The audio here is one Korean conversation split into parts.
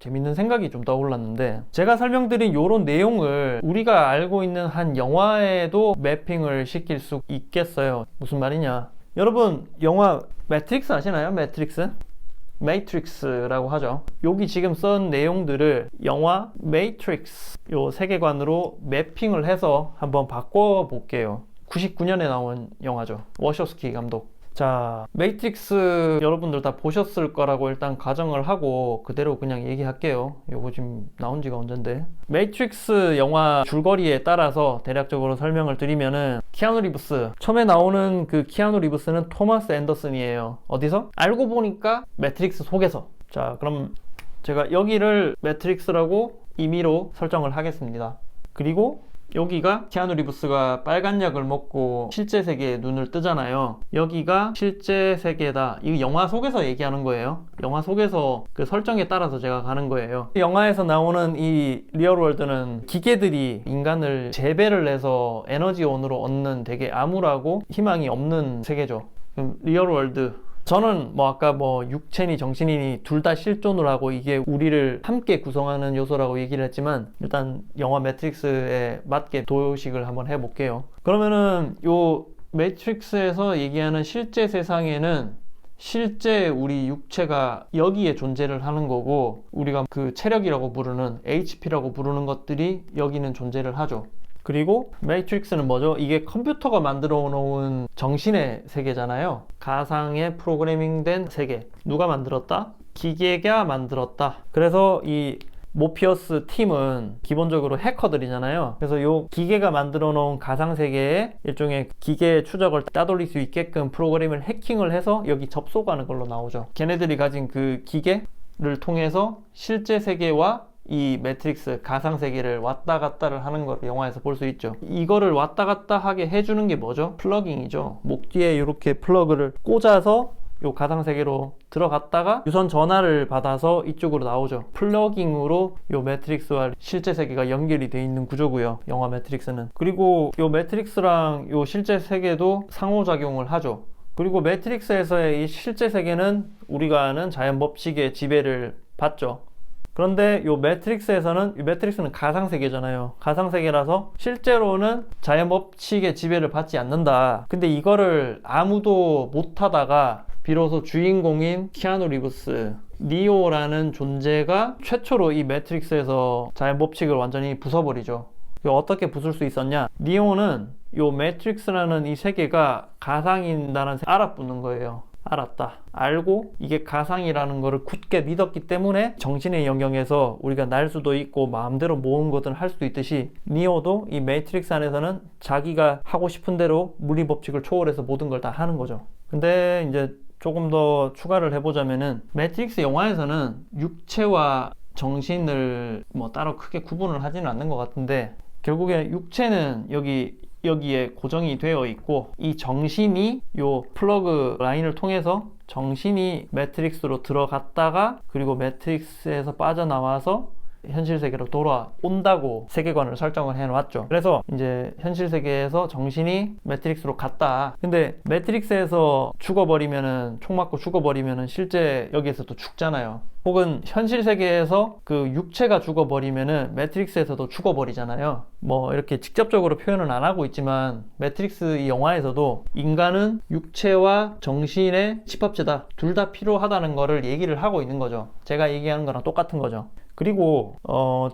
재밌는 생각이 좀 떠올랐는데, 제가 설명드린 요런 내용을 우리가 알고 있는 한 영화에도 매핑을 시킬 수 있겠어요. 무슨 말이냐, 여러분 영화 매트릭스 아시나요? 매트릭스라고 하죠. 여기 지금 쓴 내용들을 영화 매트릭스 요 세계관으로 매핑을 해서 한번 바꿔 볼게요. 99년에 나온 영화죠. 워셔스키 감독. 자, 매트릭스 여러분들 다 보셨을 거라고 일단 가정을 하고 그대로 그냥 얘기할게요. 요거 지금 나온 지가 언젠데. 매트릭스 영화 줄거리에 따라서 대략적으로 설명을 드리면은, 키아누 리브스, 처음에 나오는 그 키아누 리브스는 토마스 앤더슨이에요. 어디서? 알고 보니까 매트릭스 속에서. 자, 그럼 제가 여기를 매트릭스라고 임의로 설정을 하겠습니다. 그리고 여기가 키아누 리브스가 빨간 약을 먹고 실제 세계에 눈을 뜨잖아요. 여기가 실제 세계다. 이 영화 속에서 얘기하는 거예요. 영화 속에서 그 설정에 따라서 제가 가는 거예요. 영화에서 나오는 이 리얼월드는 기계들이 인간을 재배를 해서 에너지원으로 얻는 되게 암울하고 희망이 없는 세계죠. 리얼월드, 저는 뭐 아까 뭐 육체니 정신이니 둘 다 실존을 하고 이게 우리를 함께 구성하는 요소라고 얘기를 했지만, 일단 영화 매트릭스에 맞게 도식을 한번 해볼게요. 그러면은 요 매트릭스에서 얘기하는 실제 세상에는 실제 우리 육체가 여기에 존재를 하는 거고, 우리가 그 체력이라고 부르는 HP라고 부르는 것들이 여기는 존재를 하죠. 그리고 매트릭스는 뭐죠? 이게 컴퓨터가 만들어 놓은 정신의 세계잖아요. 가상의 프로그래밍된 세계. 누가 만들었다? 기계가 만들었다. 그래서 이 모피어스 팀은 기본적으로 해커들이잖아요. 그래서 이 기계가 만들어 놓은 가상 세계에 일종의 기계의 추적을 따돌릴 수 있게끔 프로그램을 해킹을 해서 여기 접속하는 걸로 나오죠. 걔네들이 가진 그 기계를 통해서 실제 세계와 이 매트릭스 가상 세계를 왔다 갔다를 하는 걸 영화에서 볼 수 있죠. 이거를 왔다 갔다 하게 해주는 게 뭐죠? 플러깅이죠. 목 뒤에 이렇게 플러그를 꽂아서 요 가상 세계로 들어갔다가 유선 전화를 받아서 이쪽으로 나오죠. 플러깅으로 요 매트릭스와 실제 세계가 연결이 돼 있는 구조고요, 영화 매트릭스는. 그리고 요 매트릭스랑 요 실제 세계도 상호작용을 하죠. 그리고 매트릭스에서의 이 실제 세계는 우리가 아는 자연 법칙의 지배를 받죠. 그런데 요 매트릭스에서는, 이 매트릭스는 가상세계잖아요. 가상세계라서 실제로는 자연 법칙의 지배를 받지 않는다. 근데 이거를 아무도 못하다가 비로소 주인공인 키아누 리브스, 니오라는 존재가 최초로 이 매트릭스에서 자연 법칙을 완전히 부숴버리죠. 어떻게 부술 수 있었냐? 니오는 요 매트릭스라는 이 세계가 가상이다라는 알아붙는 거예요. 알았다. 알고 이게 가상이라는 거를 굳게 믿었기 때문에 정신의 영역에서 우리가 날 수도 있고 마음대로 모은 것들을 할 수도 있듯이, 니오도 이 매트릭스 안에서는 자기가 하고 싶은 대로 물리 법칙을 초월해서 모든 걸 다 하는 거죠. 근데 이제 조금 더 추가를 해보자면은, 매트릭스 영화에서는 육체와 정신을 뭐 따로 크게 구분을 하지는 않는 것 같은데, 결국에 육체는 여기에 고정이 되어 있고, 이 정신이 요 플러그 라인을 통해서 정신이 매트릭스로 들어갔다가 그리고 매트릭스에서 빠져나와서 현실 세계로 돌아온다고 세계관을 설정을 해놨죠. 그래서 이제 현실 세계에서 정신이 매트릭스로 갔다. 근데 매트릭스에서 죽어버리면은, 총 맞고 죽어버리면은 실제 여기에서도 죽잖아요. 혹은 현실 세계에서 그 육체가 죽어버리면은 매트릭스에서도 죽어버리잖아요. 뭐 이렇게 직접적으로 표현은 안 하고 있지만, 매트릭스 이 영화에서도 인간은 육체와 정신의 집합체다, 둘 다 필요하다는 거를 얘기를 하고 있는 거죠. 제가 얘기하는 거랑 똑같은 거죠. 그리고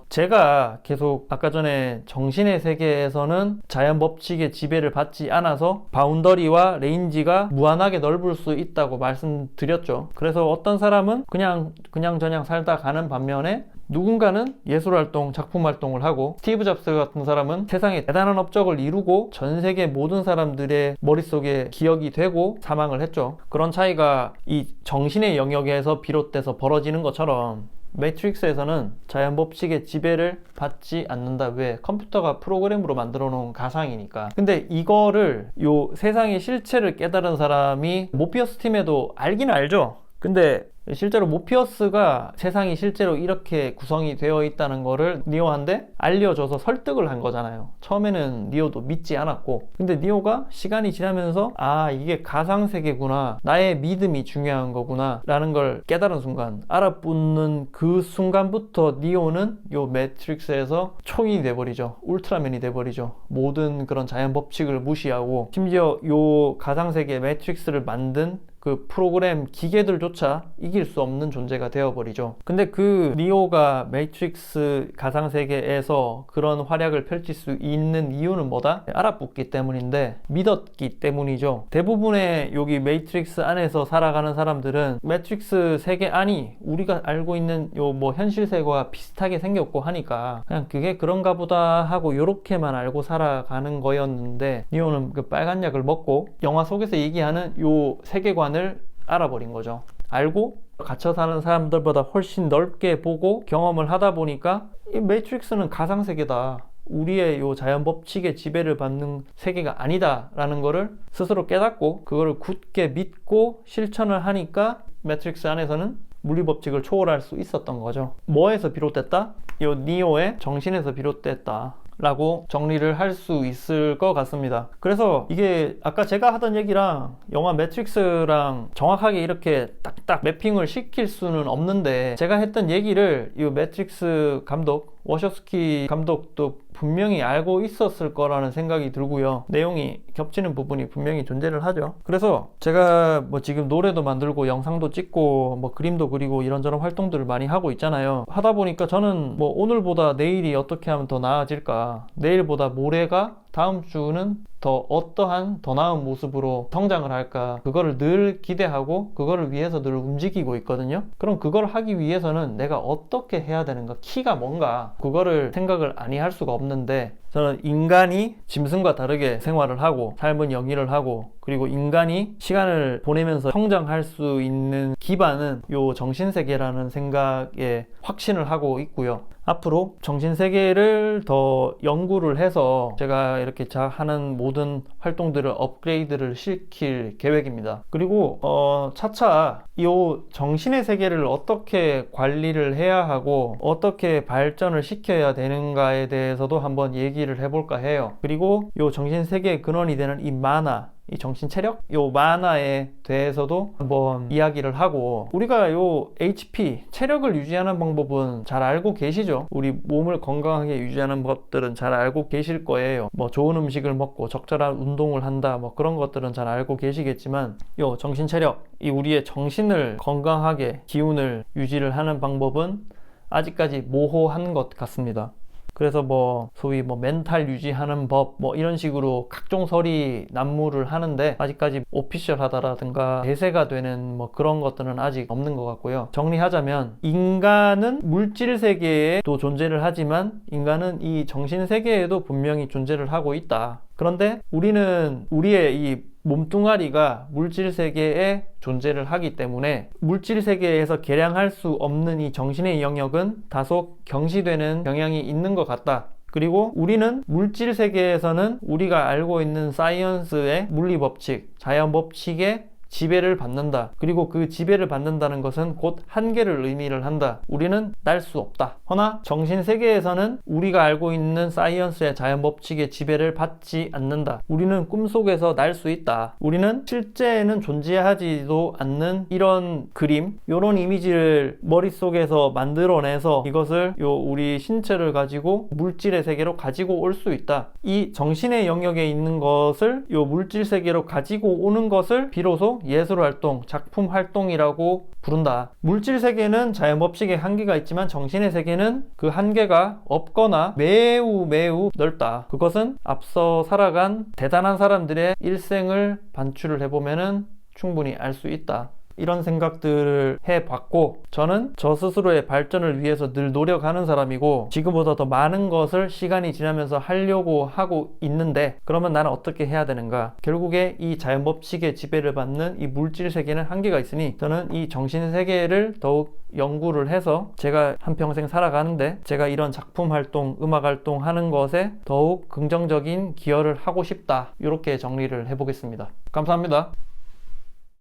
제가 계속 아까 전에 정신의 세계에서는 자연 법칙의 지배를 받지 않아서 바운더리와 레인지가 무한하게 넓을 수 있다고 말씀드렸죠. 그래서 어떤 사람은 그냥 저냥 살다 가는 반면에, 누군가는 예술활동, 작품활동을 하고, 스티브 잡스 같은 사람은 세상에 대단한 업적을 이루고 전 세계 모든 사람들의 머릿속에 기억이 되고 사망을 했죠. 그런 차이가 이 정신의 영역에서 비롯돼서 벌어지는 것처럼 매트릭스에서는 자연 법칙의 지배를 받지 않는다. 왜? 컴퓨터가 프로그램으로 만들어 놓은 가상이니까. 근데 이거를 요 세상의 실체를 깨달은 사람이 모피어스 팀에도 알긴 알죠. 근데 실제로 모피어스가 세상이 실제로 이렇게 구성이 되어 있다는 거를 니오한테 알려줘서 설득을 한 거잖아요. 처음에는 니오도 믿지 않았고, 근데 니오가 시간이 지나면서 아, 이게 가상세계구나, 나의 믿음이 중요한 거구나 라는 걸 깨달은 순간, 알아붙는 그 순간부터 니오는 요 매트릭스에서 초인이 돼버리죠. 울트라맨이 돼버리죠. 모든 그런 자연 법칙을 무시하고, 심지어 요 가상세계 매트릭스를 만든 그 프로그램 기계들조차 이길 수 없는 존재가 되어버리죠. 근데 그 니오가 매트릭스 가상세계에서 그런 활약을 펼칠 수 있는 이유는 뭐다? 알아붙기 때문인데, 믿었기 때문이죠. 대부분의 여기 매트릭스 안에서 살아가는 사람들은 매트릭스 세계 안이 우리가 알고 있는 요 뭐 현실 세계와 비슷하게 생겼고 하니까 그냥 그게 그런가 보다 하고 요렇게만 알고 살아가는 거였는데, 니오는 그 빨간 약을 먹고 영화 속에서 얘기하는 요 세계관을 알아버린 거죠. 알고 갇혀 사는 사람들보다 훨씬 넓게 보고 경험을 하다 보니까 이 매트릭스는 가상세계다, 우리의 요 자연 법칙의 지배를 받는 세계가 아니다 라는 거를 스스로 깨닫고 그거를 굳게 믿고 실천을 하니까 매트릭스 안에서는 물리 법칙을 초월할 수 있었던 거죠. 뭐에서 비롯됐다? 요 니오의 정신에서 비롯됐다 라고 정리를 할 수 있을 것 같습니다. 그래서 이게 아까 제가 하던 얘기랑 영화 매트릭스랑 정확하게 이렇게 딱딱 매핑을 시킬 수는 없는데, 제가 했던 얘기를 이 매트릭스 감독 워셔스키 감독도 분명히 알고 있었을 거라는 생각이 들고요. 내용이 겹치는 부분이 분명히 존재를 하죠. 그래서 제가 뭐 지금 노래도 만들고 영상도 찍고 뭐 그림도 그리고 이런저런 활동들을 많이 하고 있잖아요. 하다 보니까 저는 뭐 오늘보다 내일이 어떻게 하면 더 나아질까, 내일보다 모레가 다음 주는 더 어떠한 더 나은 모습으로 성장을 할까, 그거를 늘 기대하고 그거를 위해서 늘 움직이고 있거든요. 그럼 그걸 하기 위해서는 내가 어떻게 해야 되는가, 키가 뭔가, 그거를 생각을 아니 할 수가 없는데, 저는 인간이 짐승과 다르게 생활을 하고 삶은 영위를 하고, 그리고 인간이 시간을 보내면서 성장할 수 있는 기반은 요 정신세계라는 생각에 확신을 하고 있고요. 앞으로 정신세계를 더 연구를 해서 제가 이렇게 하는 모든 활동들을 업그레이드를 시킬 계획입니다. 그리고 차차 이 정신의 세계를 어떻게 관리를 해야 하고 어떻게 발전을 시켜야 되는가에 대해서도 한번 얘기를 해볼까 해요. 그리고 이 정신세계의 근원이 되는 이 만화, 이 정신체력? 요 만화에 대해서도 한번 이야기를 하고, 우리가 요 HP, 체력을 유지하는 방법은 잘 알고 계시죠? 우리 몸을 건강하게 유지하는 것들은 잘 알고 계실 거예요. 뭐 좋은 음식을 먹고 적절한 운동을 한다, 뭐 그런 것들은 잘 알고 계시겠지만, 요 정신체력, 이 우리의 정신을 건강하게 기운을 유지를 하는 방법은 아직까지 모호한 것 같습니다. 그래서 뭐 소위 뭐 멘탈 유지하는 법 뭐 이런 식으로 각종 설이 난무를 하는데, 아직까지 오피셜하다라든가 대세가 되는 뭐 그런 것들은 아직 없는 것 같고요. 정리하자면, 인간은 물질 세계에도 존재를 하지만 인간은 이 정신 세계에도 분명히 존재를 하고 있다. 그런데 우리는 우리의 이 몸뚱아리가 물질 세계에 존재를 하기 때문에 물질 세계에서 계량할 수 없는 이 정신의 영역은 다소 경시되는 경향이 있는 것 같다. 그리고 우리는 물질 세계에서는 우리가 알고 있는 사이언스의 물리 법칙, 자연 법칙에 지배를 받는다. 그리고 그 지배를 받는다는 것은 곧 한계를 의미를 한다. 우리는 날 수 없다. 허나 정신세계에서는 우리가 알고 있는 사이언스의 자연 법칙의 지배를 받지 않는다. 우리는 꿈속에서 날 수 있다. 우리는 실제에는 존재하지도 않는 이런 그림, 이런 이미지를 머릿속에서 만들어내서 이것을 우리 신체를 가지고 물질의 세계로 가지고 올 수 있다. 이 정신의 영역에 있는 것을 물질 세계로 가지고 오는 것을 비로소 예술 활동, 작품 활동이라고 부른다. 물질 세계는 자연 법칙의 한계가 있지만 정신의 세계는 그 한계가 없거나 매우 넓다. 그것은 앞서 살아간 대단한 사람들의 일생을 반추를 해보면은 충분히 알 수 있다. 이런 생각들을 해봤고, 저는 저 스스로의 발전을 위해서 늘 노력하는 사람이고, 지금보다 더 많은 것을 시간이 지나면서 하려고 하고 있는데, 그러면 나는 어떻게 해야 되는가? 결국에 이 자연 법칙의 지배를 받는 이 물질 세계는 한계가 있으니, 저는 이 정신 세계를 더욱 연구를 해서 제가 한평생 살아가는데 제가 이런 작품 활동, 음악 활동 하는 것에 더욱 긍정적인 기여를 하고 싶다. 이렇게 정리를 해보겠습니다. 감사합니다.